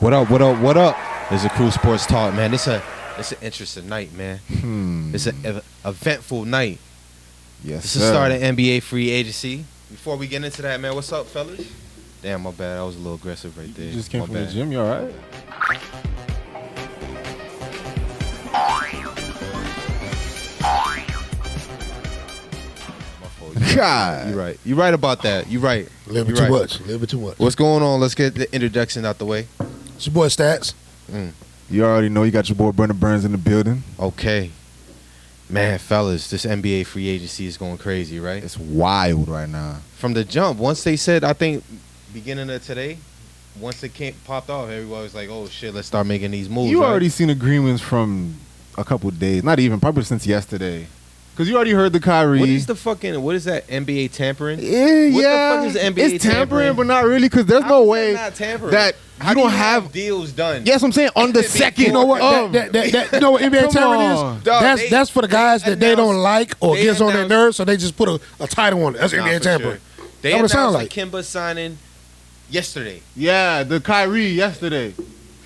What up, what up, what up? It's a Krew Sports Talk, man. It's an interesting night, man. It's an eventful night. Yes, It's the start of NBA free agency. Before we get into that, man, what's up, fellas? Damn, my bad. I was a little aggressive right there. You just came My from bad. the gym. You all right? God. You're right. You're right about that. You're right. A little bit You're too right. much. A little bit too much. What's going on? Let's get the introduction out the way. It's your boy Stats. You already know you got your boy Brandon Burns in the building. Okay. Man, fellas, this NBA free agency is going crazy, right? It's wild right now. From the jump, once they said, I think, beginning of today, once it popped off, everybody was like, oh, shit, let's start making these moves. You right? already seen agreements from a couple of days. Not even, probably since yesterday. Because you already heard the Kyrie. What is that, NBA tampering? Yeah, What the fuck is NBA It's tampering, tampering? but not really, because there's How no is way not tampering? that How you do don't have deals done. Yes, I'm saying on the second. You know what? You know what NBA Come tampering on. is? Dog, That's for the guys that they don't like or they gets on their announced- nerves, so they just put a title on it. That's Nah, NBA for tampering. sure. They That's what it sound announced like. Kimba signing yesterday. Yeah, the Kyrie yesterday.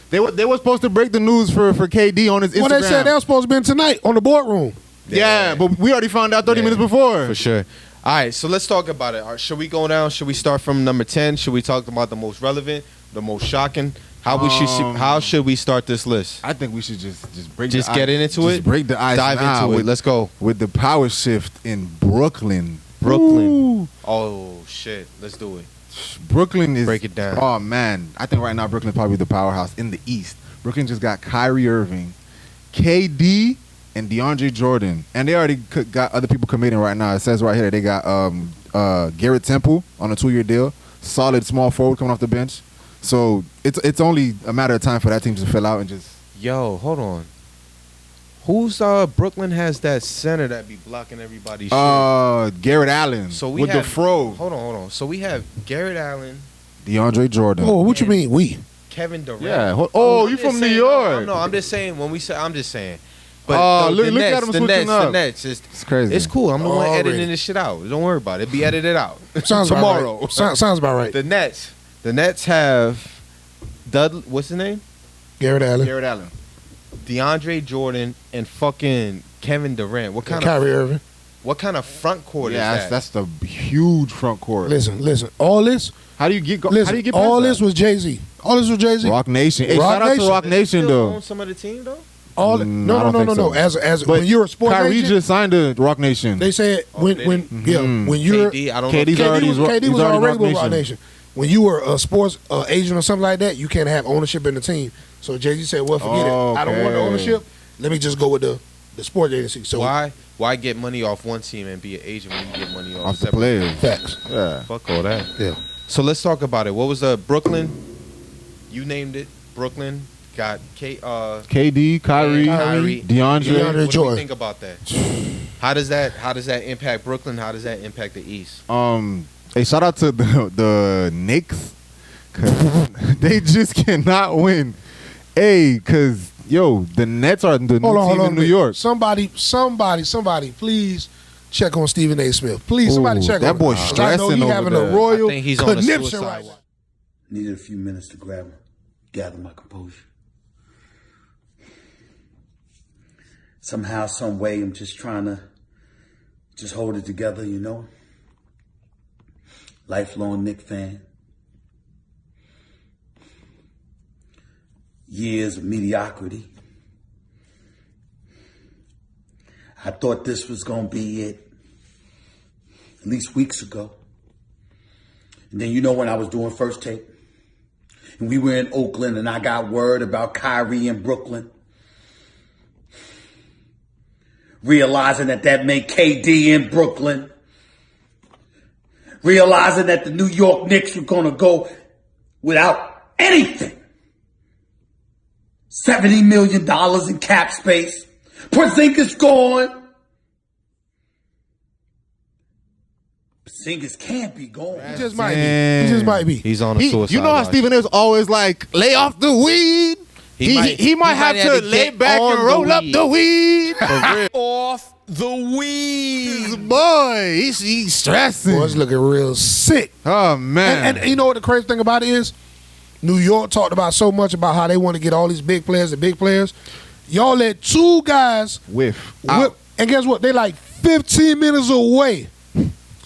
They were supposed to break the news for KD on his Instagram. Well, they said they were supposed to be in tonight on the boardroom. Yeah, but we already found out 30 minutes before. For sure. All right, so let's talk about it. All right, should we go down? Should we start from number 10? Should we talk about the most relevant, the most shocking? How should we start this list? I think we should just break Just the get ice. into it? Just break the ice Dive now into it. with- Let's go. With the power shift in Brooklyn. Brooklyn. Oh, shit. Let's do it. Brooklyn is... Break it down. Oh, man. I think right now Brooklyn is probably the powerhouse in the East. Brooklyn just got Kyrie Irving, KD, and DeAndre Jordan. And they already got other people committing right now. It says right here they got Garrett Temple on a 2-year deal. Solid small forward coming off the bench. So it's only a matter of time for that team to fill out and just... Yo, hold on. Who's Brooklyn has that center that be blocking everybody's shit? Garrett Allen So we with have, the fro. Hold on. So we have Garrett Allen, DeAndre Jordan. Oh, what you mean, we? Kevin Durant. Yeah. You I'm from just New saying- York. No, I'm just saying when we say I'm just saying. But Oh, the look Nets, at 'em the switching Nets, up. the Nets. It's crazy. It's cool. I'm the one Already. editing this shit out. Don't worry about it. Be edited out. Sounds tomorrow. About right. Sounds about right. The Nets have what's his name? Garrett Allen. Garrett Allen. DeAndre Jordan and fucking Kevin Durant. What kind Kyrie Irving. What kind of front court Yeah, is that? that's the huge front court. Listen. All this. How do you get? How do Listen. you get? All past this was Jay-Z. All this was that? Jay-Z. Rock Nation. Hey, Rock shout out Nation. to Rock Nation Still though. own some of the team though. All I no. don't think so. As But when you're a sports Kyrie agent, just signed to Rock Nation. they said when you're KD, I don't KD's know. already- KD was already already with Rock Rock Nation. When you were a sports agent or something like that, you can't have ownership in the team. So Jay-Z said, "Well, forget it. I don't want the Okay. ownership. Let me just go with the sports agency." So Why get money off one team and be an agent when you get money off Off the separate? players. facts. Yeah. Fuck all that. Yeah. So let's talk about it. What was Brooklyn? You named it. Brooklyn got KD, Kyrie, Kyrie, DeAndre. What do we Jordan. think about that? How does that impact Brooklyn? How does that impact the East? Hey, shout out to the Knicks, 'cause they just cannot win. Hey, cause the Nets are the new team in New York. Somebody, please check on Stephen A. Smith. Please, somebody check that on boy him. I know stressing he over having there. a royal I think he's on a conniption suicide right watch. now. Needed a few minutes to gather my composure. Somehow, some way, I'm just trying to hold it together, you know? Lifelong Knicks fan. Years of mediocrity. I thought this was going to be it at least weeks ago. And then, when I was doing First Take, and we were in Oakland, and I got word about Kyrie in Brooklyn, realizing that meant KD in Brooklyn, realizing that the New York Knicks were going to go without anything. $70 million in cap space. Porzingis gone. Porzingis can't be gone. He just might be. He's on a suicide You know how watch. Stephen A. is always like, lay off the weed. He might have to lay get back on and the roll up weed. the weed. Off the weed. Boy, he's stressing. Boy, it's looking real sick. Oh man. And you know what the crazy thing about it is? New York talked about so much about how they want to get all these big players and big players. Y'all let 2 guys Whiff. whip, and guess what? They like 15 minutes away.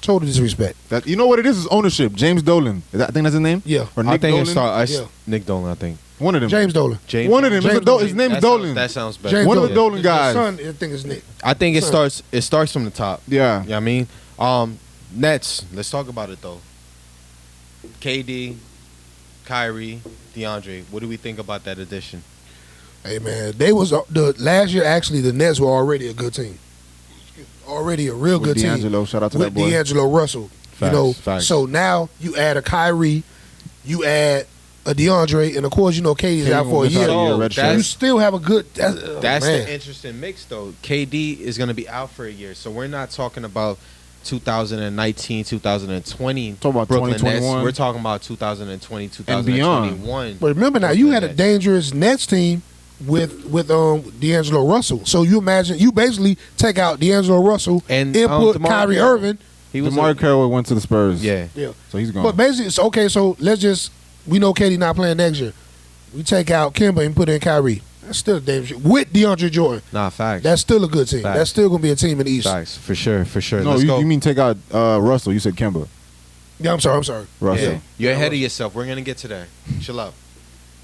Total disrespect. That, you know what it is ownership. James Dolan. I think that's his name? Yeah. Or I Nick think Dolan? Yeah. Nick Dolan, I think. One of them. James Dolan. James One of them. James Dolan. His name is That Dolan. That sounds better. James One of the Dolan. Dolan guys. His son, I think it's Nick. I think it Son. starts from the top. Yeah. You know what I mean? Nets, let's talk about it though. KD, Kyrie, DeAndre. What do we think about that addition? Hey man, they was the last year. Actually, the Nets were already a good team. Already a real With good team. D'Angelo, shout out to with that boy. D'Angelo Russell. Facts, facts. So now you add a Kyrie, you add a DeAndre, and of course you know KD's out for a Without year. a year, red that's- shirt. You still have a good. That's man. the interesting mix, though. KD is going to be out for a year, so we're not talking about 2019, 2020 Talk about Brooklyn 2021. Nets. We're talking about 2020, And beyond. 2021. But remember now, you had a dangerous Nets team with D'Angelo Russell. So you imagine you basically take out D'Angelo Russell And, input DeMar Kyrie Carroll. Irving. He was DeMar Carroll went to the Spurs. yeah. Yeah. So he's gone. But basically, it's okay. So we know KD not playing next year. We take out Kemba and put in Kyrie. That's still a dangerous with DeAndre Jordan. Nah, facts. That's still a good team. Facts. That's still gonna be a team in the East. Facts for sure. no, Let's go. you mean take out Russell. You said Kemba. Yeah, I'm sorry. Russell. Yeah. You're ahead of yourself. We're gonna get to that. Chill out.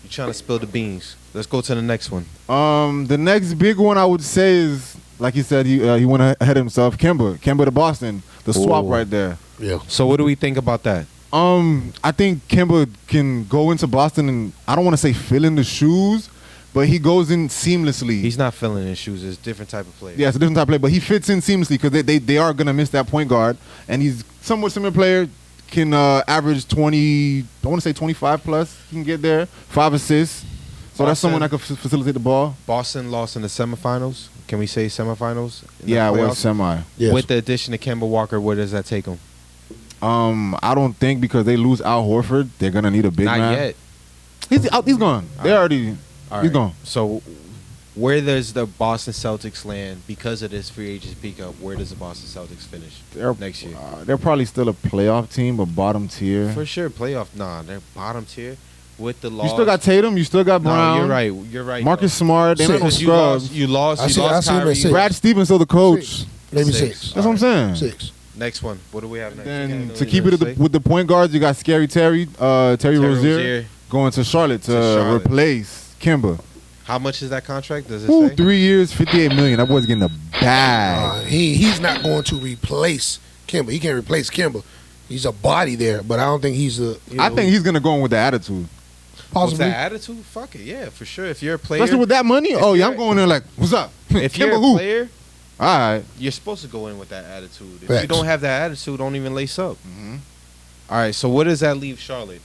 You're trying to spill the beans. Let's go to the next one. The next big one I would say is, like he said, he went ahead of himself. Kemba to Boston. The swap Ooh. right there. Yeah. So what do we think about that? I think Kemba can go into Boston and I don't want to say fill in the shoes, but he goes in seamlessly. He's not filling his shoes. It's a different type of player. Yeah, it's a different type of player, but he fits in seamlessly because they are going to miss that point guard, and he's somewhat similar player, can average 20, I want to say 25 plus. He can get there, 5 assists. So that's someone that could facilitate the ball. Boston lost in the semifinals. Can we say semifinals? in the Yeah, it was playoffs? semi. Yes. With the addition of Kemba Walker, where does that take him? I don't think because they lose Al Horford, they're going to need a big Not man. yet. He's out. He's gone. They already. All He's right. gone. So where does the Boston Celtics land because of this free agent pickup? Where does the Boston Celtics finish next year? They're probably still a playoff team, but bottom tier. For sure, playoff. Nah, they're bottom tier with the loss. You still got Tatum. You still got Brown. No, you're right. Marcus Smart. They ain't no Because scrubs. you lost I see him Kyrie. at 6. Brad Stevens still the coach. 6. Maybe 6. That's what I'm saying. 6. Next one. What do we have next? Then to keep it with the point guards, you got Scary Terry, Terry Rozier going to Charlotte to replace Kemba. How much is that contract? Does it say? 3 years, $58 million. That boy's getting a bag. He's not going to replace Kemba. He can't replace Kemba. He's a body there, but I don't think he's a. I think he's gonna go in with the attitude. With possibly. that attitude? Fuck it, yeah, for sure. If you're a player, Especially with that money. Oh yeah, I'm going in like, what's up? if you're Kemba a who? player, All right. you're supposed to go in with that attitude. If Facts. you don't have that attitude, don't even lace up. All right, so what does that leave Charlotte?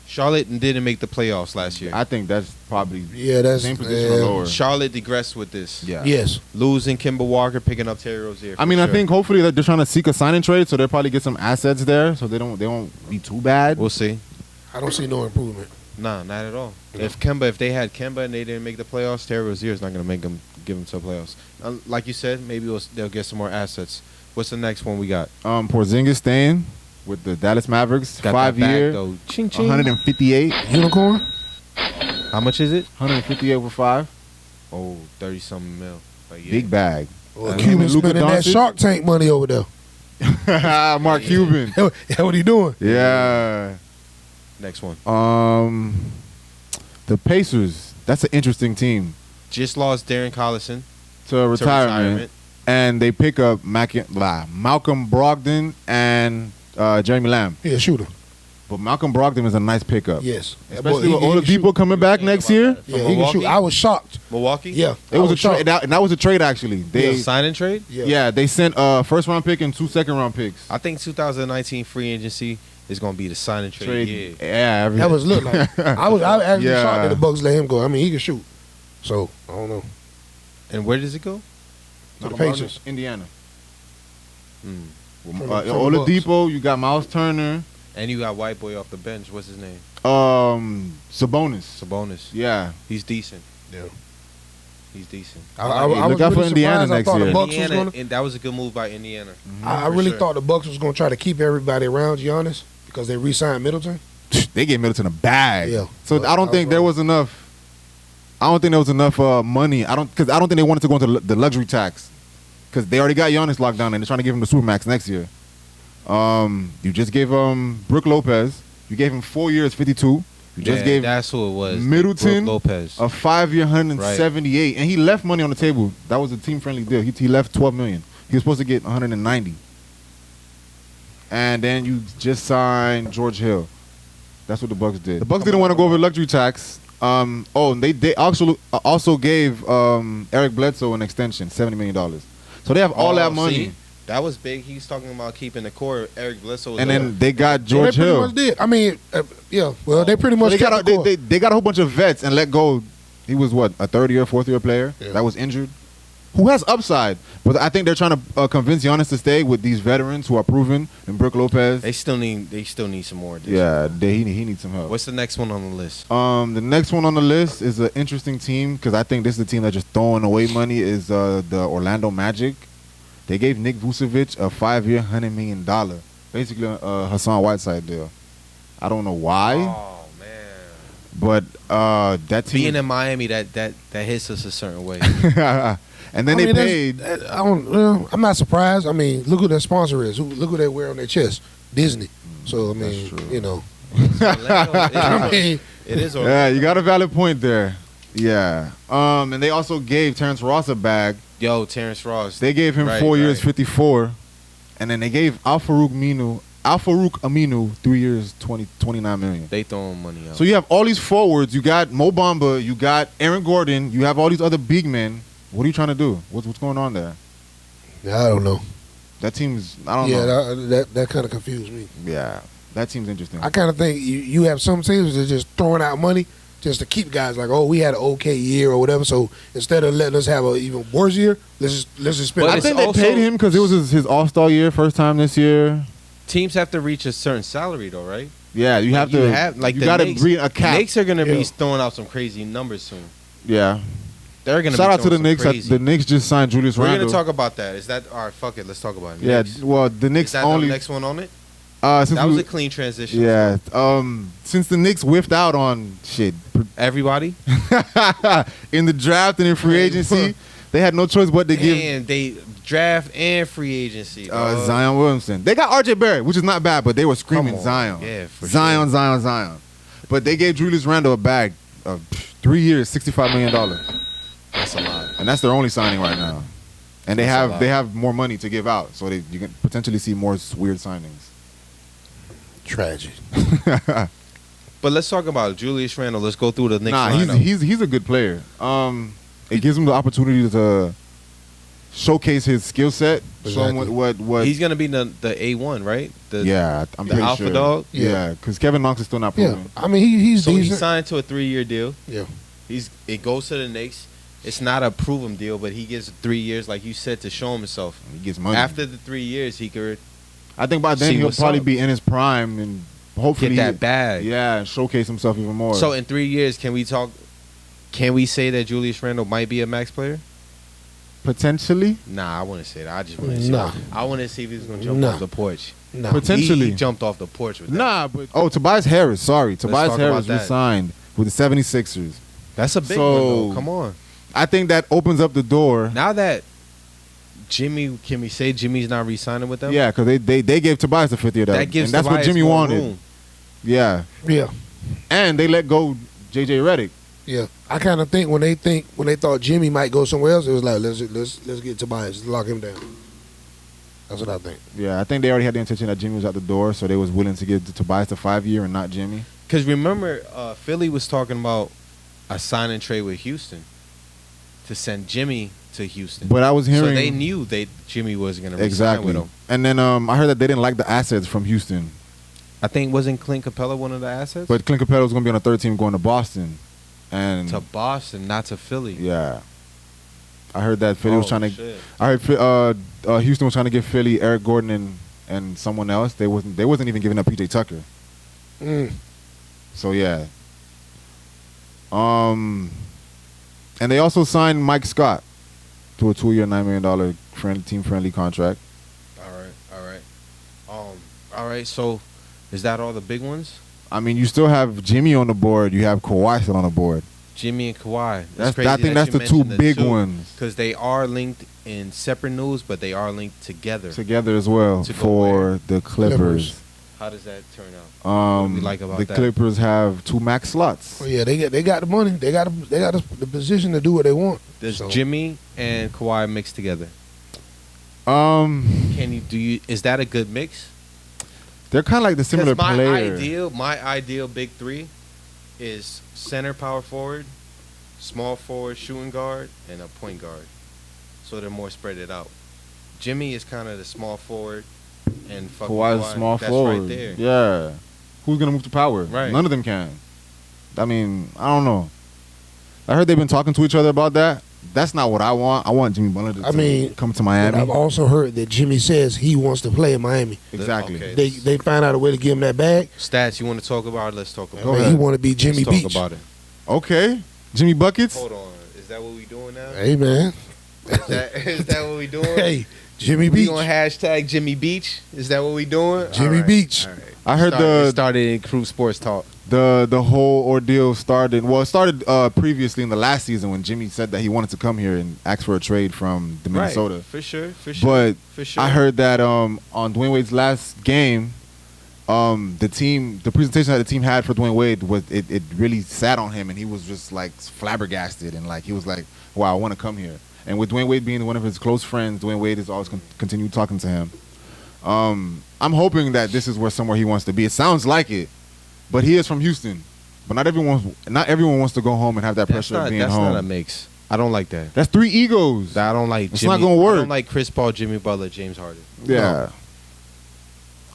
Charlotte didn't make the playoffs last year. I think that's probably Yeah, that's same position or lower. Charlotte digressed with this. Yeah. Yes. Losing Kemba Walker, picking up Terry Rozier. I mean, I think hopefully that they're trying to seek a sign and trade, so they'll probably get some assets there, so they won't be too bad. we'll see. I don't see no improvement. Nah, not at all. If they had Kemba and they didn't make the playoffs, Terry Rozier is not going to give them to the playoffs. Like you said, maybe they'll get some more assets. What's the next one we got? Porzingis staying with the Dallas Mavericks, Got 5 that bag, year, though. Ching, ching. 158, Unicorn? How much is it? 158 with 5. Oh, 30-something mil. But yeah. Big bag. Well, Him Cuban and Luka spending that Doncic? Shark Tank money over there. Mark Cuban. Yeah, what he doing? Yeah. Next one. The Pacers. That's an interesting team Just lost Darren Collison to to retirement. And they pick up Malcolm Brogdon and Jeremy Lamb. Yeah, shooter. But Malcolm Brogdon is a nice pickup. Yes. Especially Boy, with he all the can people shoot. coming back next year. Yeah, he can Milwaukee? shoot. I was shocked. Milwaukee? Yeah. It was a trade, and that was a trade actually. They Sign and trade? yeah, they sent a first round pick and 2 second round picks. I think 2019 free agency is going to be the sign and trade. Trade, Yeah. yeah, That was look like. I was actually Yeah. shocked that the Bucks let him go. I mean, he can shoot. So, I don't know. And where does it go? To the Pacers. Indiana. Mm. From the Bucks. Oladipo, you got Miles Turner, And you got white boy off the bench. What's his name? Sabonis. Sabonis. Yeah, He's decent. Yeah. He's decent. I Look was out for really Indiana surprised. I next thought year. the Bucks was Indiana, gonna, and that was a good move by Indiana. I For really sure. thought the Bucks was going to try to keep everybody around Giannis because they re-signed Middleton. they gave Middleton a bag. Yeah. So I don't think there was enough. I don't think there was enough money. Because I don't think they wanted to go into the luxury tax. Because they already got Giannis locked down and they're trying to give him the Supermax next year. You just gave Brook Lopez. You gave him 4 years, 52. You just gave that's who it was. Middleton Brook Lopez. a 5 year, 178, and he left money on the table. That was a team friendly deal. He left $12 million. He was supposed to get 190. And then you just signed George Hill. That's what the Bucks did. The Bucks didn't want to go over luxury tax. And they also gave Eric Bledsoe an extension, $70 million. So they have all that money. See, that was big. He's talking about keeping the core. Eric Bledsoe. And then they got George They Hill. pretty much did. I mean, yeah. Well, they pretty much So kept the core. they got a whole bunch of vets and let go. He was what, a third year, fourth year player that was injured, who has upside. But I think they're trying to convince Giannis to stay with these veterans who are proven. And Brook Lopez. They still need some more. Yeah, he needs some help. What's the next one on the list? The next one on the list is an interesting team because I think this is the team that's just throwing away money. Is the Orlando Magic. They gave Nick Vucevic a 5 year, $100 million, basically a Hassan Whiteside deal. I don't know why. Oh man! But that team being in Miami, that hits us a certain way. And then they paid. I'm not surprised. I mean, look who their sponsor is. Look who they wear on their chest. Disney. So I mean, you know. It is. Orlando. Yeah, you got a valid point there. Yeah. And they also gave Terrence Ross a bag. Yo, Terrence Ross. They gave him 4 years, 54, and then they gave Al-Farouq Aminu 3 years, 29 million. They throwing money out. So you have all these forwards. You got Mo Bamba. You got Aaron Gordon. You have all these other big men. What are you trying to do? What's going on there? Yeah, I don't know. That team's. I don't know. Yeah, that kind of confused me. Yeah, that seems interesting. I kind of think you have some teams that are just throwing out money just to keep guys like, oh, we had an okay year or whatever. So instead of letting us have an even worse year, let's just spend. I think they paid him because it was his All-Star year, first time this year. Teams have to reach a certain salary, though, right? Yeah, you have to. You got to breed a cap. Knicks are gonna be throwing out some crazy numbers soon. Yeah, they're gonna. Shout out to the Knicks. Crazy. The Knicks just signed Julius Randle. We're gonna talk about that. Is that all right? Fuck it. Let's talk about it. Yeah. Knicks. Well, the Knicks Is that only. the next one on it? Since that was a clean transition. Yeah. Since the Knicks whiffed out on shit, everybody in the draft and in free agency, they had no choice but to give. And they draft and free agency. Zion Williamson. They got RJ Barrett, which is not bad, but they were screaming Zion. Yeah, for Zion, sure. Zion. But they gave Julius Randle a bag of 3 years, $65 million. That's a lot. And that's their only signing right now. And they have more money to give out, so you can potentially see more weird signings. Tragic. But let's talk about Julius Randle. Let's go through the Knicks lineup. He's a good player. It gives him the opportunity to showcase his skill set. Exactly. Show him what he's gonna be the A1, right? I'm the pretty alpha sure. dog. Yeah, because Kevin Knox is still not proven. Yeah, I mean he's so he decent. signed to a 3-year deal. Yeah, it goes to the Knicks. It's not a prove him deal, but he gets 3 years, like you said, to show himself. He gets money. After the 3 years, he could. I think by then he'll probably be in his prime and hopefully get that bag. Yeah, and showcase himself even more. So in 3 years, can we say that Julius Randle might be a max player? Potentially. Nah, I wouldn't say that. I just want to see. Nah. I want to see if he's gonna jump off the porch. No. Potentially. He jumped off the porch with that. Nah, but Tobias Harris. Sorry, Tobias Harris resigned with the 76ers. That's a big one, though. Come on. I think that opens up the door. Now that Jimmy, can we say Jimmy's not re-signing with them? Yeah, because they gave Tobias a 5th year deal. That gives and that's Tobias what Jimmy more wanted. room. Yeah. Yeah. And they let go JJ Redick. Yeah. I kind of think when they thought Jimmy might go somewhere else, it was like let's get Tobias, let's lock him down. That's what I think. Yeah, I think they already had the intention that Jimmy was at the door, so they was willing to give Tobias the 5 year and not Jimmy. Because remember, Philly was talking about a sign and trade with Houston to send Jimmy to Houston. But I was hearing, so they knew Jimmy was going to re-sign with him. And then I heard that they didn't like the assets from Houston. I think wasn't Clint Capella one of the assets? But Clint Capella was going to be on the third team going to Boston. And to Boston, not to Philly. Yeah. I heard that Philly was trying to. Shit. I heard Houston was trying to give Philly Eric Gordon and someone else. They wasn't even giving up PJ Tucker. So yeah. And they also signed Mike Scott to a 2 year, $9 million team friendly contract. All right. So is that all the big ones? I mean, you still have Jimmy on the board. You have Kawhi still on the board. Jimmy and Kawhi. I think that's the two big ones. Because they are linked in separate news, but they are linked together. Together as well for the Clippers. How does that turn out? What do we like about the that? Clippers have 2 max slots. Oh, yeah, they got the money. They got the position to do what they want. Does Jimmy and Kawhi mix together? Is that a good mix? They're kind of like the similar player. My ideal big three is center power forward, small forward shooting guard, and a point guard. So they're more spread it out. Jimmy is kind of the small forward, and Kawhi's small forward. Right there. Yeah. Who's gonna move to power? Right. None of them can. I mean, I don't know. I heard they've been talking to each other about that. That's not what I want. I want Jimmy Butler to come to Miami. I've also heard that Jimmy says he wants to play in Miami. Exactly. Okay. They find out a way to give him that bag. Stats you want to talk about? Let's talk about Go it. ahead. He want to be Jimmy Let's Beach. talk about it. Okay. Jimmy Buckets. Hold on. Is that what we doing now? Hey, man. Is that what we doing? Hey, Jimmy We Beach. gonna hashtag Jimmy Beach? Is that what we doing? Jimmy All right. Beach. All right. I heard It started in Krew Sports Talk. the whole ordeal started. Well, it started previously in the last season when Jimmy said that he wanted to come here and ask for a trade from the Minnesota. Right. For sure. But for sure. I heard that on Dwayne Wade's last game, the presentation that the team had for Dwayne Wade was it really sat on him, and he was just like flabbergasted, and like he was like, "Wow, I want to come here." And with Dwayne Wade being one of his close friends, Dwayne Wade has always continued talking to him. I'm hoping that this is somewhere he wants to be. It sounds like it, but he is from Houston. But not everyone wants to go home and have that pressure of being home. That's not a mix. I don't like that. That's 3 egos. I don't like. It's not gonna work. I don't like Chris Paul, Jimmy Butler, James Harden. Yeah. No.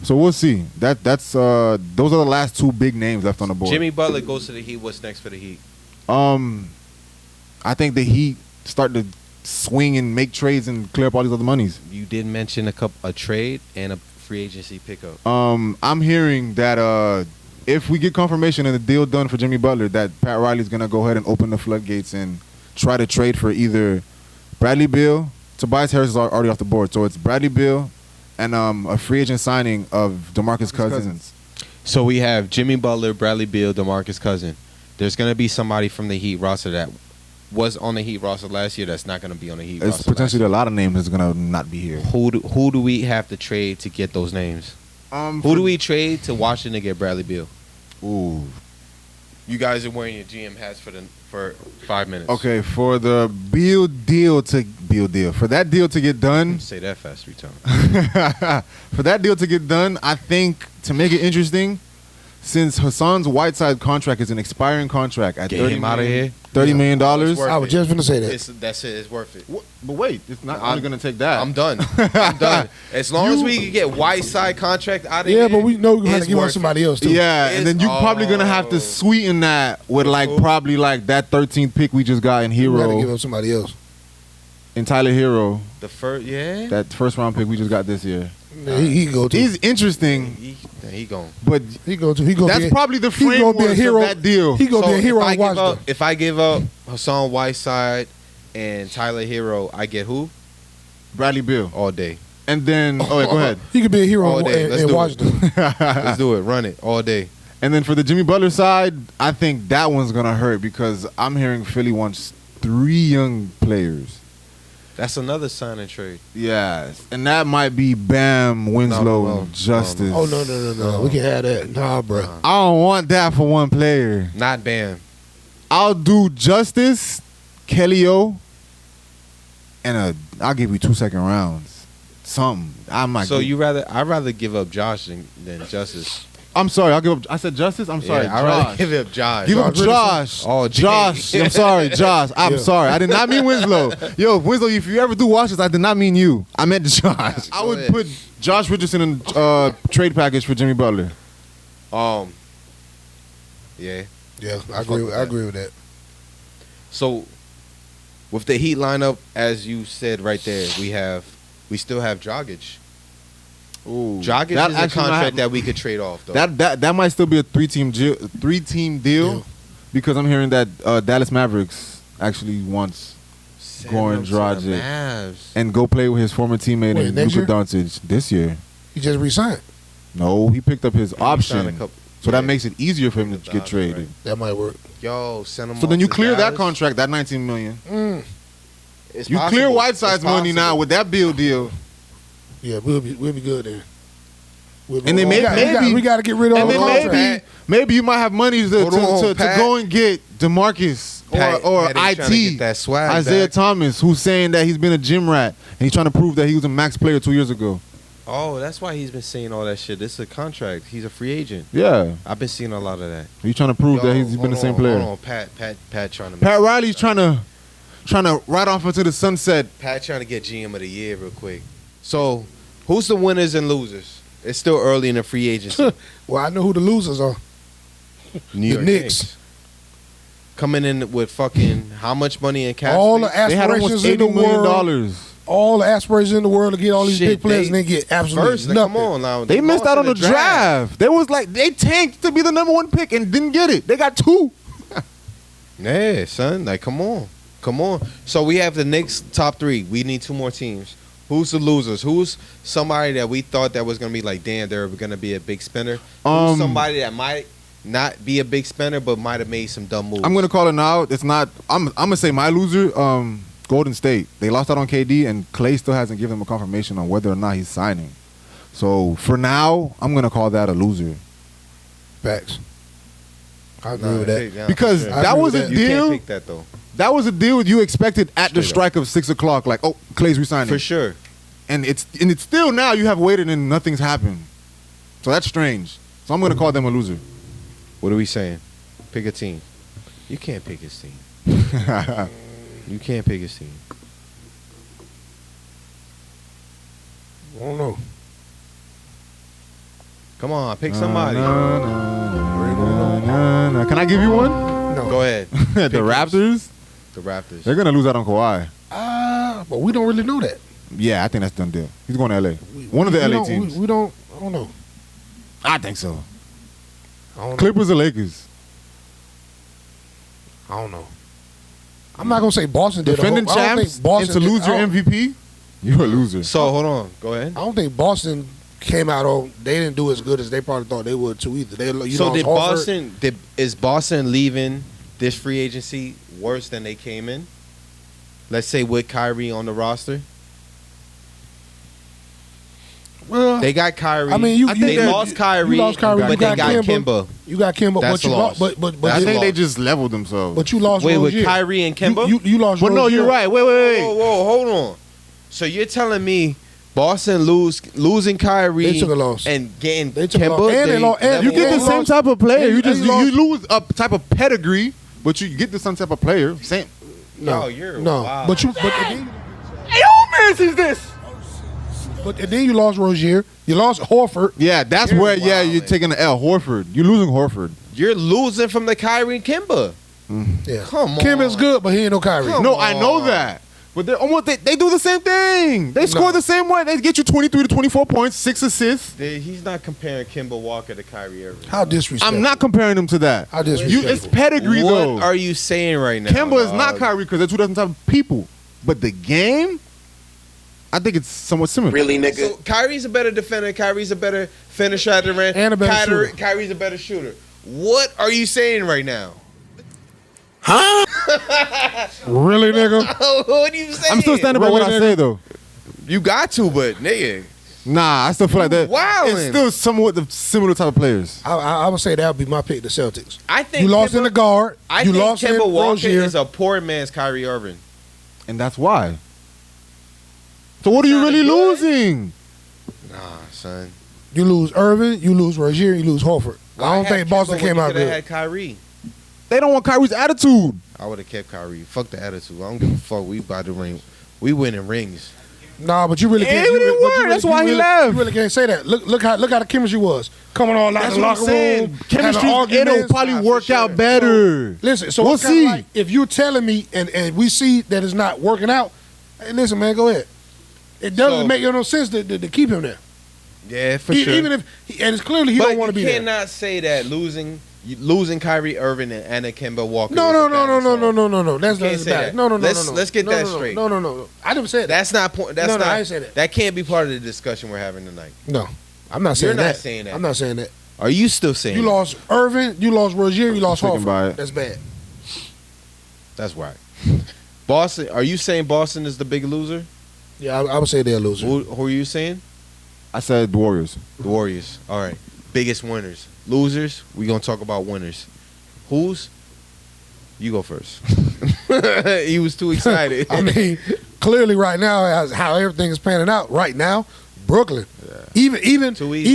So we'll see. That's those are the last 2 big names left on the board. Jimmy Butler goes to the Heat. What's next for the Heat? I think the Heat start to swing and make trades and clear up all these other monies. You did mention a trade and a free agency pickup. I'm hearing that if we get confirmation and the deal done for Jimmy Butler, that Pat Riley's gonna go ahead and open the floodgates and try to trade for either Bradley Beal. Tobias Harris is already off the board, so it's Bradley Beal and a free agent signing of DeMarcus Cousins. So we have Jimmy Butler, Bradley Beal, DeMarcus Cousins. There's going to be somebody from the Heat roster that was on the Heat roster last year that's not going to be on the Heat roster. There's potentially a lot of names that's going to not be here. Who do we have to trade to get those names? Who do we trade to Washington to get Bradley Beal? Ooh. You guys are wearing your GM hats for 5 minutes. Okay, for the for that deal to get done. Say that fast, return. For that deal to get done, I think to make it interesting, since Hassan's Whiteside contract is an expiring contract at Get him out of here. $30 million. I was just going to say that. That's it. It's worth it. But wait, it's not only going to take that. I'm done. I'm done. As long as we can get Whiteside contract out of here. Yeah, but we know we're going to it's give worth us somebody else, too. Yeah, and then you're probably going to have to sweeten that with probably that 13th pick we just got in We got to give Hero. up somebody else. In Tyler Hero. The first, yeah. That first round pick we just got this year. Yeah, he go to. He's interesting, He gone. but He go that's probably the he gonna framework be a hero. of that deal. He gonna be a hero if I in give up, Washington. if I give up Hassan Whiteside and Tyler Hero, I get who? Bradley Beal. All day. And then, go ahead. He could be a hero All day. Let's in do it. Washington. Let's do it. Run it all day. And then for the Jimmy Butler side, I think that one's going to hurt because I'm hearing Philly wants 3 young players. That's another sign and trade. Yes. And that might be Bam, Winslow, No. Justice. Oh, no. We can have that. Nah, bro. I don't want that for one player. Not Bam. I'll do Justice, Kelly O, and I'll give you 2 second rounds. Something. I might. So I'd rather give up Josh than Justice. I'm sorry. I'll give up. I said Justice. I'm sorry. I'd rather Josh. give up Josh. Give up Josh. Oh, Josh. I'm sorry, Josh. I'm sorry. I did not mean Winslow. Yo, Winslow, if you ever do watch this, I did not mean you. I meant Josh. I would put Josh Richardson in trade package for Jimmy Butler. Yeah. Yeah, I agree with that. So, with the Heat lineup, as you said right there, we still have Dragic. Ooh, Dragic is a actually contract that we could trade off, though. That might still be a 3-team deal because I'm hearing that Dallas Mavericks actually wants Goran Dragic and go play with his former teammate Wait, next Luka year? Doncic this year. He just resigned. No, he picked up his option. signed So that makes it easier for him to get Right. traded. That might work. Yo, send him. So off then you to clear that Dallas. contract, that $19 million. It's You possible. clear Whiteside's It's money now possible. with that bill deal. Yeah, we'll be good then. And then maybe we got to get rid of and all the then contracts. maybe maybe you might have money to Hold on, Pat. go and get DeMarcus Pat- or Pat ain't trying to get that swag Isaiah back. Thomas, who's saying that he's been a gym rat and he's trying to prove that he was a max player 2 years ago. Oh, that's why he's been saying all that shit. This is a contract. He's a free agent. Yeah, I've been seeing a lot of that. he's trying to prove Yo, that he's been the same player. Hold on, Pat trying to. Pat Riley's trying to ride off into the sunset. Pat trying to get GM of the year real quick. So, who's the winners and losers? It's still early in the free agency. Well, I know who the losers are. New York Knicks. coming in with fucking how much money in cap All the space? They had almost aspirations in the $80 million. world. All the aspirations in the world to get all these Shit, big players, they- and they get absolutely First, like, nothing. come on now. They missed lost out in on the draft. They was like they tanked to be the number 1 pick and didn't get it. They got 2. Yeah, son. Like, come on. So we have the Knicks top 3. We need 2 more teams. Who's the losers? Who's somebody that we thought that was gonna be like, damn, they're gonna be a big spender? Who's somebody that might not be a big spender but might have made some dumb moves? I'm gonna call it now. It's not. I'm gonna say my loser. Golden State. They lost out on KD, and Clay still hasn't given them a confirmation on whether or not he's signing. So for now, I'm gonna call that a loser Facts. I agree Nah, with hey, that. nah, because for sure. that was a You can't deal. pick that though. That was a deal you expected at the Straight strike of 6 o'clock. Like, oh, Clay's resigning, For sure. and it's still now. You have waited and nothing's happened. So that's strange. So I'm gonna call them a loser. What are we saying? Pick a team. You can't pick his team. You can't pick his team. I don't know. Come on, pick somebody. Can I give you one? No. Go ahead. The Raptors. The Raptors. They're gonna lose out on Kawhi. But we don't really know that. Yeah, I think that's done deal. He's going to LA. One of the We LA don't- teams. We don't. I don't know. I think so. I don't know. Clippers or Lakers? I don't know. I'm not gonna say Boston did. Defending I don't champs think Boston and to did- lose your I don't- MVP? You're a loser. So hold on. Go ahead. I don't think Boston came out on. They didn't do as good as they probably thought they would too either. They, So lost did Horford. is Boston leaving this free agency worse than they came in? Let's say with Kyrie on the roster. Well, They got Kyrie. I mean, they lost Kyrie, you lost Kyrie, but you they got got Kemba. Kemba. You got Kemba, That's but you a lost. loss. But That's I a think they loss. just leveled themselves. but you lost. Wait, with Rozier. Kyrie and Kemba? You lost. But no, Rozier. you're right. Wait. Whoa, hold on. So you're telling me Boston losing Kyrie They took a loss. and getting They took a Kemba? loss. And they lost- and You they get the lost- same type of player. and You just they lost- you lose a type of pedigree, but you get the same type of player. Same. No, Yo, you're no. wild. But then, Hey, who man is this? but then you lost Rozier. You lost Horford. Yeah, that's You're where you're wildin'. taking the L. Horford. You're losing Horford. You're losing from the Kyrie and Kemba. Yeah, Come on. Kim is good, but he ain't no Kyrie. Come No, I know on. that. But they're almost they do the same thing. They score the same way. They get you 23 to 24 points, 6 assists. He's not comparing Kemba Walker to Kyrie Irving. How disrespectful. I'm not comparing them to that. How disrespectful. It's pedigree What though. are you saying right now? Kemba is not dog? Kyrie because they're two different type of people. But the game, I think it's somewhat similar. Really, nigga? So Kyrie's a better defender. Kyrie's a better finisher at the rim. And a better shooter. Kyrie's a better shooter. What are you saying right now? Really, nigga? What are you saying? I'm still standing by what I Really, say though. You got to, but nigga. Nah, I still feel like that. wildin'. It's still somewhat the similar type of players. I would say that would be my pick. The Celtics. I think You lost Kemba, in the guard. I you think lost in Kemba Walker Rozier. is a poor man's Kyrie Irving. And that's why. So what are you Sounded really good. losing? Nah, son. You lose Irvin. You lose Rozier. You lose Horford. I don't Why think have Boston Kemba came when out you coulda good. had Kyrie. They don't want Kyrie's attitude. I would have kept Kyrie. Fuck the attitude. I don't give a fuck. We about to ring. We winning rings. Nah, but you really Yeah, can't. he you didn't really- but you work. That's really- why you he really- left. You really can't say that. Look how the chemistry was coming all out That's the what I'm locker saying. room. Chemistry, having it'll arguments. probably Nah, for work sure. out better. Listen, so We'll it's kinda see. like if you're telling me and we see that it's not working out, hey, listen, man, go ahead. It doesn't So- make no sense to keep him there. Yeah, for Even if and it's clearly he but don't want to be you there. cannot say that losing Kyrie Irving and a Kemba Walker. No, is no, a no, bad no, no, result. no, no, no. That's You can't not say bad. that. No, no, no, Let's- no, no. let's get No, that no, no, straight. No, no, no. I didn't say that. That's not point. That's No, not. I ain't say that. That can't be part of the discussion we're having tonight. No, I'm not saying You're that. not saying that. I'm not saying that. Are you still saying You that? lost Irvin, you lost Rozier, you lost Thinking about Horford. it. That's bad. That's right. Boston. Are you saying Boston is the big loser? Yeah, I would say they're a loser. Who are you saying? I said the Warriors. The Warriors. All right. Biggest winners. Losers. We gonna talk about winners. Who's? You go first. He was too excited. I mean, clearly right now, as how everything is panning out right now, Brooklyn. Too easy,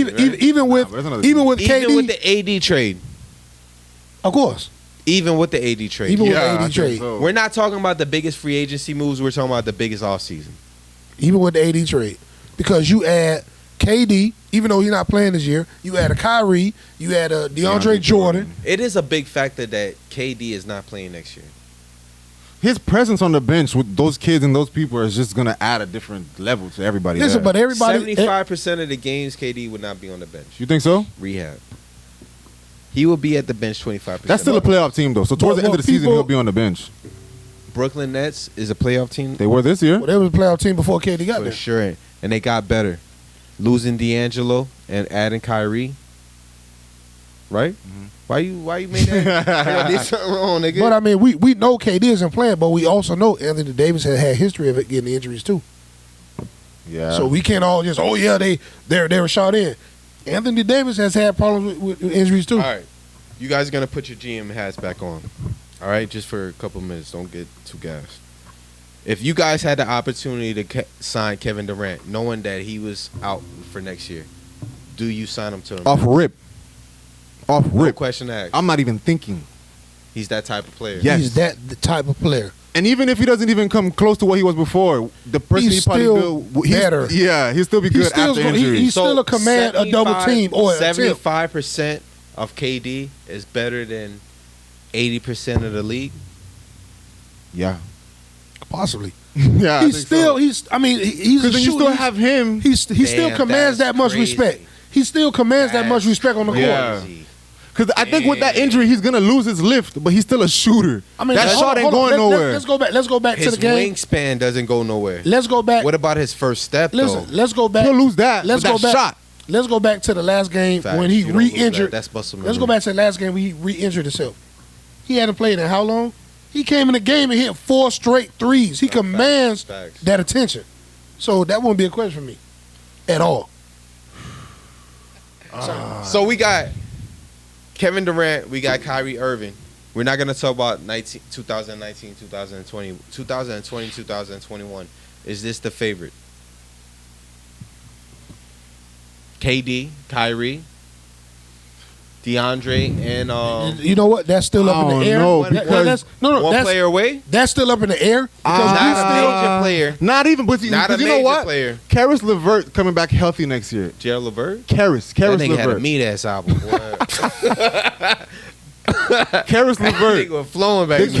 Even with but it's another even team. with KD, even with the AD trade. of course, Even with the AD trade. Even with Yeah, the I AD think trade, so. We're not talking about the biggest free agency moves. We're talking about the biggest offseason. even with the AD trade, because you add KD, even though he's not playing this year, you add a Kyrie, you add a DeAndre Jordan. It is a big factor that KD is not playing next year. His presence on the bench with those kids and those people is just gonna add a different level to everybody. Listen, there. but everybody, 75% of the games, KD would not be on the bench. You think so? Rehab. He will be at the bench 25%. That's still a playoff team though. So towards the end of the season, people- he'll be on the bench. Brooklyn Nets is a playoff team They were this year. well, they was a playoff team before KD got for there. sure, and they got better. Losing D'Angelo and adding Kyrie, right? Why you made that? I did something wrong, nigga. But I mean, we know KD isn't playing, but we also know Anthony Davis has had history of it getting injuries too. Yeah. So we can't all just they were shot in. Anthony Davis has had problems with injuries too. All right, you guys are gonna put your GM hats back on. All right, just for a couple minutes. Don't get too gassed. If you guys had the opportunity to sign Kevin Durant, knowing that he was out for next year, do you sign him to him? Off rip. Off No rip. question asked. I'm not even thinking. He's that type of player. Yes. He's that the type of player. And even if he doesn't even come close to what he was before, the person He's he probably still built, better. Yeah, he'll still be He's good still after gonna- injury. he's still a command, a double team, or a tip. 75% of KD is better than 80% of the league. yeah. Possibly. Yeah. I He's think still so. he's. I mean, he's a Because then you shooter. still have him. He still Damn, commands that's that much crazy. respect. He still commands that much That's respect on the court. Yeah. crazy. Because I think with that injury, he's gonna lose his lift, but he's still a shooter. I mean, that hold shot on, ain't hold on. going nowhere. Let's go back. Let's go back to His the game. wingspan doesn't go nowhere. Let's go back. What about his first step, Listen, though? let's go back. He'll lose that. Let's but go that back. shot. Let's go back to the last game Facts. when he You don't lose re-injured. that. That's muscle Let's memory. go back to the last game when he re-injured himself. He hadn't played in how long? He came in the game and hit 4 straight threes. He commands Facts. that attention. So that won't be a question for me at all. So we got Kevin Durant, we got Kyrie Irving. We're not going to talk about 2019, 2020, 2021. Is this the favorite? KD, Kyrie, DeAndre, and You know what? That's still up in the air. No, That- because that's, no, one that's, player away? that's still up in the air because Not we a still. major player. Not even, but Not a you major know what? player. Karis LeVert coming back healthy next year. Gerald Levert? Karis That nigga had a LeVert. meat-ass album. boy. Karis That LeVert. nigga was flowing back The in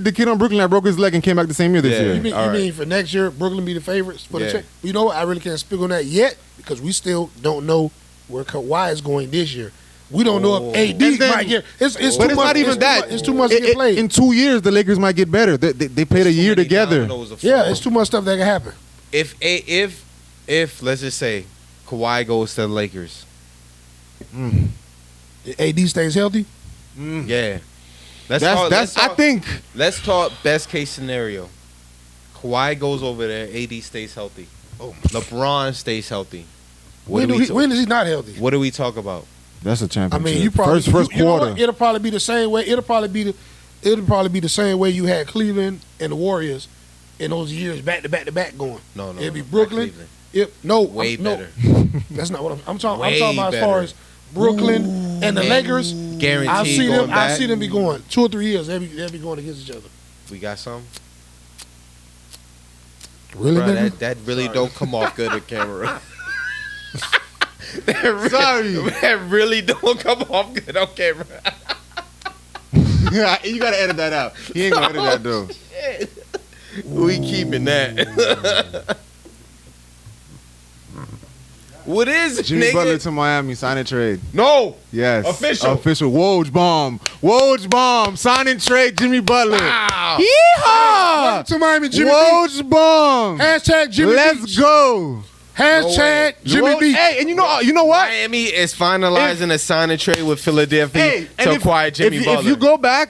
the day. kid on Brooklyn that broke his leg and came back the same year this Yeah. You year. mean, All right. for next year, Brooklyn be the favorites for the Yeah. check? You know what? I really can't speak on that yet because we still don't know where Kawhi is going this year. We don't know if AD And then- might get. It's But too it's much, not even that. It's too much to get played. In 2 years, the Lakers might get better. They played a Too year many together. dominoes to Yeah, fall. it's too much stuff that can happen. If let's just say Kawhi goes to the Lakers, AD stays healthy. yeah. Let's I think let's talk best case scenario. Kawhi goes over there, AD stays healthy. LeBron stays healthy. When is he not healthy? What do we talk about? that's a I championship. mean, you probably first you know what? quarter. It'll probably be the same way. It'll probably be the same way you had Cleveland and the Warriors in those years back to back to back going. No, It'd be not Brooklyn. Cleveland. Way better. That's not what I'm talking. Way I'm talking about as far better. as Brooklyn and the Lakers. Guaranteed I see going them. back. I see them be going 2 or 3 years. They'll be going against each other. We got some. Really, Bro, nigga? that really don't come off good on camera. Sorry. That really don't come off good on camera. You gotta edit that out. He ain't gonna edit that though. We keeping that. What is it, Jimmy nigga? Butler to Miami, sign and trade. No. Yes. Official. Woj bomb. Woj bomb. Sign and trade Jimmy Butler. Wow. Yeehaw! Welcome to Miami, Jimmy. Woj bomb. Hashtag Jimmy. Let's Beach. go. Hashtag Jimmy Beach. Hey, and you know what? Miami is finalizing a sign and trade with Philadelphia and to acquire Jimmy Butler. If you go back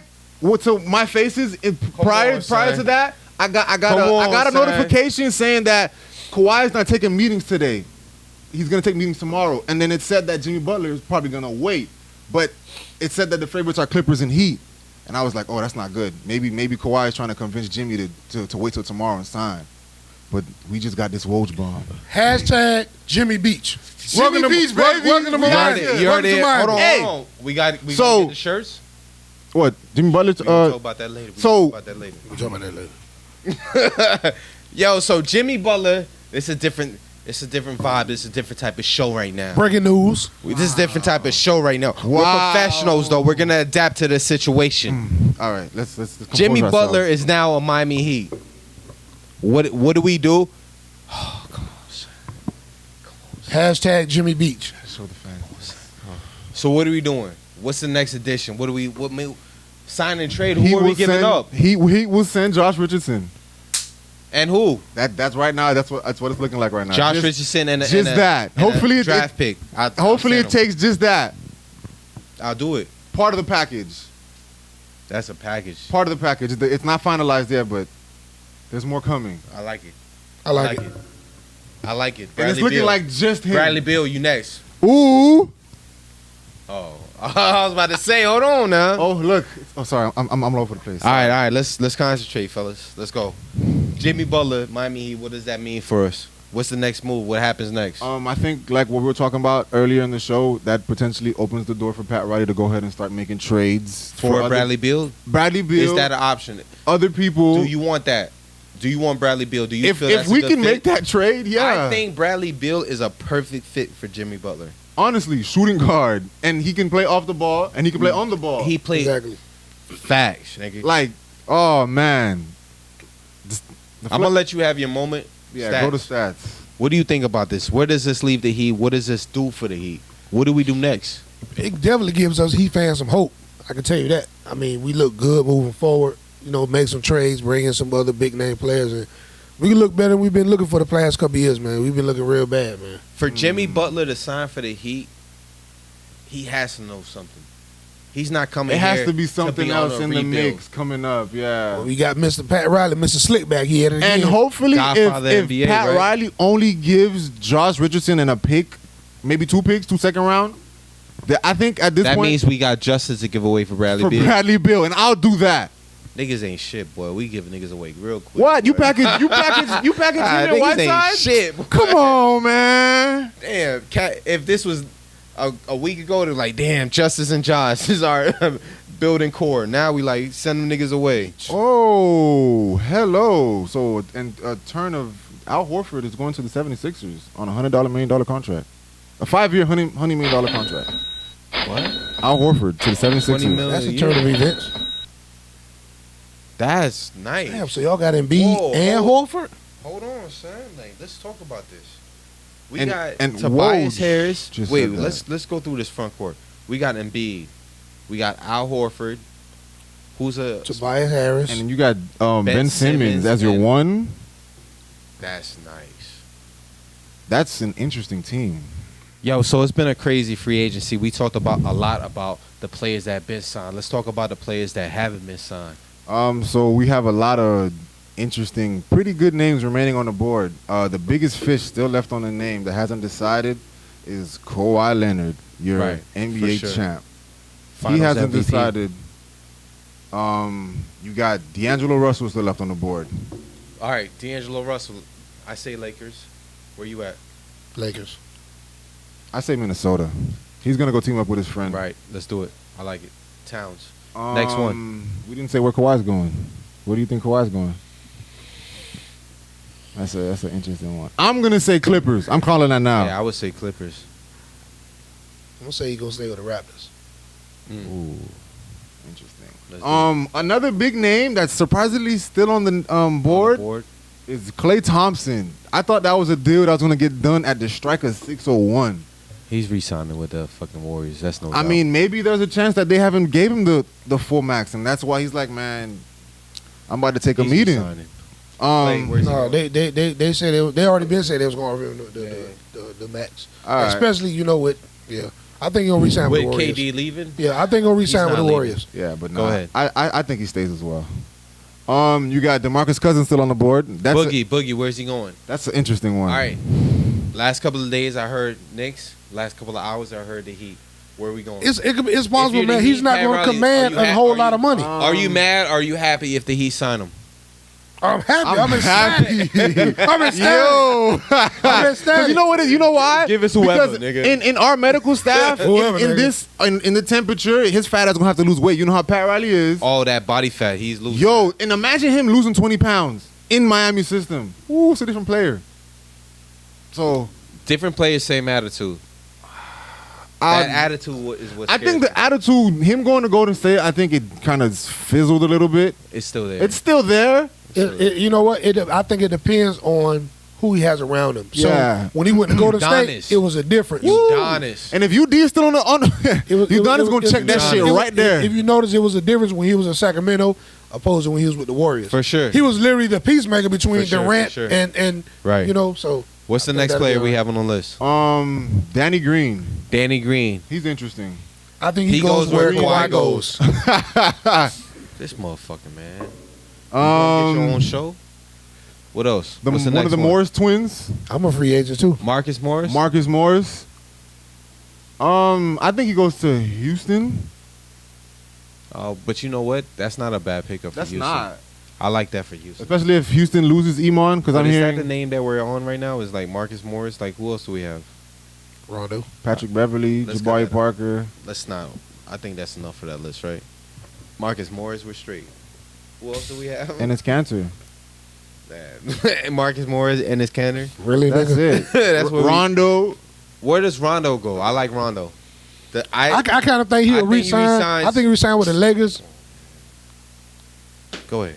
to my faces prior to that, I got a notification saying that Kawhi's not taking meetings today. He's gonna take meetings tomorrow, and then it said that Jimmy Butler is probably gonna wait, but it said that the favorites are Clippers and Heat, and I was like, oh, that's not good. Maybe Kawhi is trying to convince Jimmy to wait till tomorrow and sign. But we just got this Woj bomb. Hashtag Jimmy Beach. Jimmy Beach, baby. Welcome to Miami. You heard it. Hold on, Hey. hold on. We got get the shirts. What? Jimmy Butler? We can talk about that later. We'll talk about that later. Yo, so Jimmy Butler, it's a different vibe. It's a different type of show right now. Breaking news. This is a different type of show right now. We're professionals, though. We're gonna adapt to the situation. All right, let's Jimmy compose Butler ourselves. is now a Miami Heat. What do we do? Oh, come on, son. Hashtag Jimmy Beach. Show the fans. So what are we doing? What's the next edition? Sign and trade? Who are we giving up? He will send Josh Richardson. And who? That's right now. That's what it's looking like right now. Josh Richardson and that. Hopefully draft pick. Hopefully it takes just that. I'll do it. Part of the package. That's a package. Part of the package. It's not finalized yet, but there's more coming. I like it. I like it. I like it. And it's looking like just him. Bradley Beal, you next. Ooh. Oh, I was about to say, hold on now. Oh, look. Oh, sorry. I'm all over the place. All right. Let's concentrate, fellas. Let's go. Jimmy Butler, Miami Heat. What does that mean for us? What's the next move? What happens next? I think like what we were talking about earlier in the show, that potentially opens the door for Pat Riley to go ahead and start making trades for Bradley Beal. Bradley Beal. Is that an option? Other people. Do you want that? Do you want Bradley Beal? Do you feel if that's we a good can fit? make that trade? Yeah. I think Bradley Beal is a perfect fit for Jimmy Butler. Honestly, shooting guard, and he can play off the ball, and he can play on the ball. He played Exactly. facts, nigga. Like, oh man. I'm gonna let you have your moment. Yeah, Stats. go to stats. What do you think about this? Where does this leave the Heat? What does this do for the Heat? What do we do next? It definitely gives us Heat fans some hope. I can tell you that. I mean, we look good moving forward. You know, make some trades, bring in some other big name players, and we can look better than we've been looking for the past couple of years, man. We've been looking real bad, man. For Jimmy Butler to sign for the Heat, he has to know something. He's not coming. It has here to be something on else a in the rebuild. mix coming up. Yeah. We got Mr. Pat Riley, Mr. Slickback. He had it again. And hopefully, Godfather if NBA, Pat right? Riley only gives Josh Richardson and a pick, maybe 2 picks, 2 second round, I think at this That point means we got justice to give away for Bradley Beal. Bradley Beal, and I'll do that. Niggas ain't shit, boy. We give niggas away real quick. What? You boy. package Junior Niggas ain't Whiteside? shit. Boy. Come on, man. Damn, if this was a week ago, they're like, damn, Justice and Josh is our building core. Now we like send them niggas away. Oh, hello. So, and a turn of Al Horford is going to the 76ers on a $100 million contract. A 5-year, $100 million contract. What? Al Horford to the 76ers. 20 million. That's a turn of events. That's nice. Damn, so y'all got Embiid Whoa, and hold- Horford? Hold on, son. Like, let's talk about this. We And- got and Tobias Woj Harris. just Wait, said that. let's go through this front court. We got Embiid. We got Al Horford, who's a Tobias Harris. And then you got Ben Simmons as your and- one. That's nice. That's an interesting team. Yo, so it's been a crazy free agency. We talked about a lot about the players that have been signed. Let's talk about the players that haven't been signed. So we have a lot of interesting, pretty good names remaining on the board. The biggest fish still left on the name that hasn't decided is Kawhi Leonard, your Right, NBA for sure. champ. Finals He hasn't MVP. decided. You got D'Angelo Russell still left on the board. All right, D'Angelo Russell. I say Lakers. Where you at? Lakers. I say Minnesota. He's gonna go team up with his friend. Right, let's do it. I like it. Towns. Next one. We didn't say where Kawhi's going. Where do you think Kawhi's going? That's an interesting one. I'm gonna say Clippers. I'm calling that now. Yeah, I would say Clippers. I'm going to say he's going to stay with the Raptors. Ooh, interesting. Let's do Another big name that's surprisingly still on the board is Klay Thompson. I thought that was a deal that was gonna get done at the strike of 601. He's re-signing with the fucking Warriors. That's no I doubt. mean, maybe there's a chance that they haven't gave him the full max, and that's why he's like, man, I'm about to take a He's meeting. re-signing. Where's he No, going? they said they already been saying they was going to renew the max. All right. Especially yeah. I think he'll resign with the With Warriors. KD leaving? Yeah, I think he'll resign He's with the not Warriors. Yeah, but no. Go ahead. I think he stays as well. You got DeMarcus Cousins still on the board. That's Boogie, where's he going? that's an interesting one. All right. Last couple of days I heard Knicks. Last couple of hours I heard the Heat. Where are we going? It's If possible, you're the man. He's Heat, not Pat going to Riley, command are you a whole are lot you- of money. Are you mad? Are you happy if the Heat sign him? I'm happy. I'm happy. ecstatic. I'm ecstatic. Yo, I'm ecstatic. you know what? You know why? Give us whoever, Because nigga. in our medical staff, Whoever, in nigga. this in the temperature, his fat ass gonna have to lose weight. You know how Pat Riley is. All that body fat he's losing. Yo, and imagine him losing 20 pounds in Miami system. Ooh, it's a different player. So Different players, same attitude. That attitude is what I scares think me. the attitude, him going to Golden State, I think it kind of fizzled a little bit. It's still there. It's still there. You know what? I think it depends on who he has around him. So Yeah. when he went to Golden State, Udonis. it was a difference. Udonis. And if UD is still on It was- Udonis going to check that Udonis. shit right there. If you notice, it was a difference when he was in Sacramento opposed to when he was with the Warriors. For sure. He was literally the peacemaker between For sure, Durant for sure. and Right. so. What's the I think next that'll player be we all have on the list? Danny Green. Danny Green. He's interesting. I think he He goes goes where where Kawhi Kawhi goes. This motherfucker, man. You gonna get your own show? What else? What's the One next of the Morris twins, I'm a free agent too. Marcus Morris? Marcus Morris. I think he goes to Houston. But you know what? That's not a bad pickup for That's Houston. not. I like that for Houston. Especially if Houston loses Iman, because But I'm is that hearing the name that we're on right now? Is like Marcus Morris? Like who else do we have? Rondo. Patrick Beverly, Let's Jabari go. Parker. Let's not. I think that's enough for that list, right? Marcus Morris, we're straight. Who else do we have? And it's cancer. Man. Marcus Morris and his canner. Really, That's nigga? it. That's what Rondo. Where does Rondo go? I like Rondo. I kind of think I he'll think he resign. resigns- I think he resign with the Lakers. Go ahead.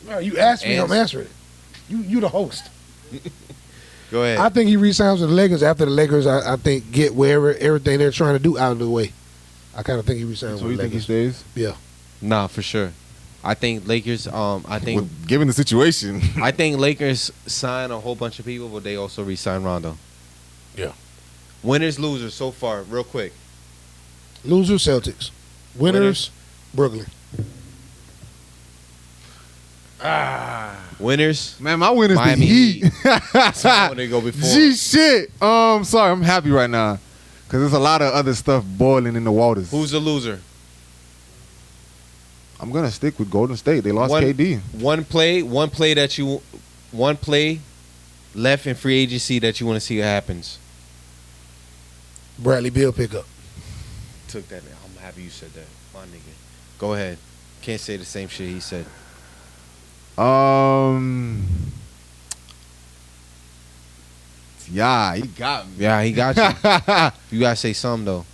No, you asked me, I'm Answer. answering it. You the host. Go ahead. I think he resigns with the Lakers after the Lakers. I think get wherever everything they're trying to do out of the way. I kind of think he resigns So with you the think he Lakers. stays? Yeah. Nah, for sure. I think Lakers. I think. Well, given the situation. I think Lakers sign a whole bunch of people, but they also re-sign Rondo. Yeah. Winners, losers so far, real quick. Loser Celtics. Winners Brooklyn. Winners. Man, my win is Miami the Heat. That's why I wanted to go before. Gee, shit. Sorry, I'm happy right now. Because there's a lot of other stuff boiling in the waters. Who's the loser? I'm going to stick with Golden State. They lost One- KD. One play left in free agency that you want to see what happens. Bradley Beal pickup. Took that. I'm happy you said that, my nigga. Go ahead. Can't say the same shit he said. Yeah, he got me. Yeah, he got you. You gotta say something though.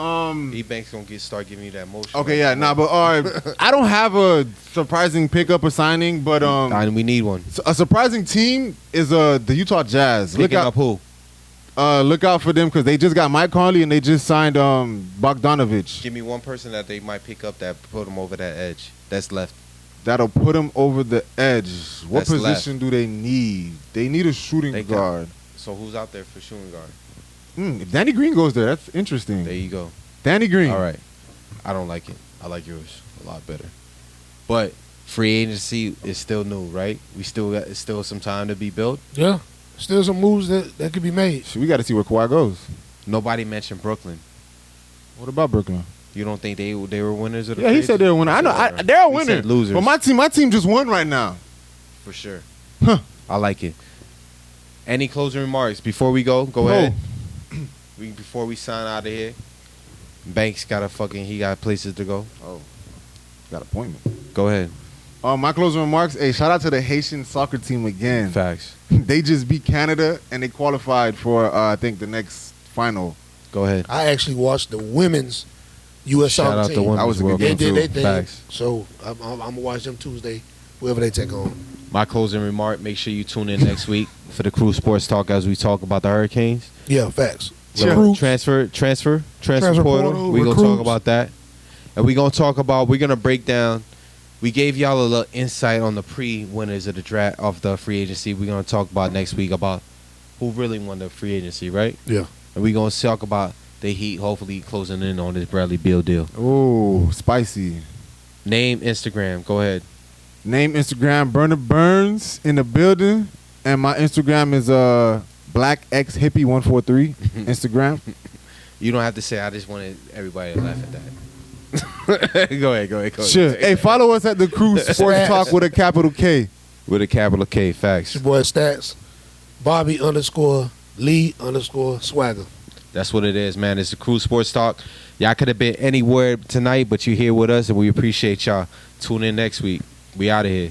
Um. E-Bank's gonna start giving you that motion. Okay, yeah, nah, but all right. I don't have a surprising pickup or signing, but And we need one. a surprising team is the Utah Jazz. Picking up who? Look out for them because they just got Mike Conley and they just signed Bogdanovich. Give me one person that they might pick up that put them over that edge. That's left. That'll put them over the edge. What That's position do they need? They need a shooting They got- guard. So who's out there for shooting guard? If Danny Green goes there, that's interesting. There you go. Danny Green. All right. I don't like it. I like yours a lot better. But free agency is still new, right? It's still some time to be built. Yeah. Still some moves that could be made. We got to see where Kawhi goes. Nobody mentioned Brooklyn. What about Brooklyn? You don't think they were winners of the Yeah, he trade? said they're a winner. I know. Right. They're a He winner. said losers. But my team just won right now. For sure. Huh. I like it. Any closing remarks before we go? Go No. ahead. Before we sign out of here. Banks he got places to go. Oh, got an appointment. Go ahead. My closing remarks. Hey, shout out to the Haitian soccer team again. Facts. They just beat Canada and they qualified for I think the next final. Go ahead. I actually watched the women's U.S. Shout soccer out team. to women's That was a good World They game Cup. did too. their thing. Facts. So I'm going to watch them Tuesday, whoever they take on. My closing remark, make sure you tune in next week for the Krew Sports Talk as we talk about the Hurricanes. Yeah, facts. Sure. Recruits. Transfer Transfer portal. portal, We're going to talk recruits. about that. And we're going to break down We gave y'all a little insight on the pre-winners of the draft of the free agency. We're gonna talk about next week about who really won the free agency, right? Yeah. And we're gonna talk about the Heat hopefully closing in on this Bradley Beal deal. Oh, spicy. Name, Instagram. Go ahead. Name, Instagram, Burner Burns in the building. And my Instagram is BlackXHippie143. Instagram. You don't have to say. I just wanted everybody to laugh at that. Go ahead. Sure. Hey, follow us at the Krew Sports Talk with a capital K. With a capital K. Facts. It's your boy Stats. Bobby_Lee_Swagger. That's what it is, man. It's the Krew Sports Talk. Y'all could have been anywhere tonight, but you're here with us, and we appreciate y'all. Tune in next week. We out of here.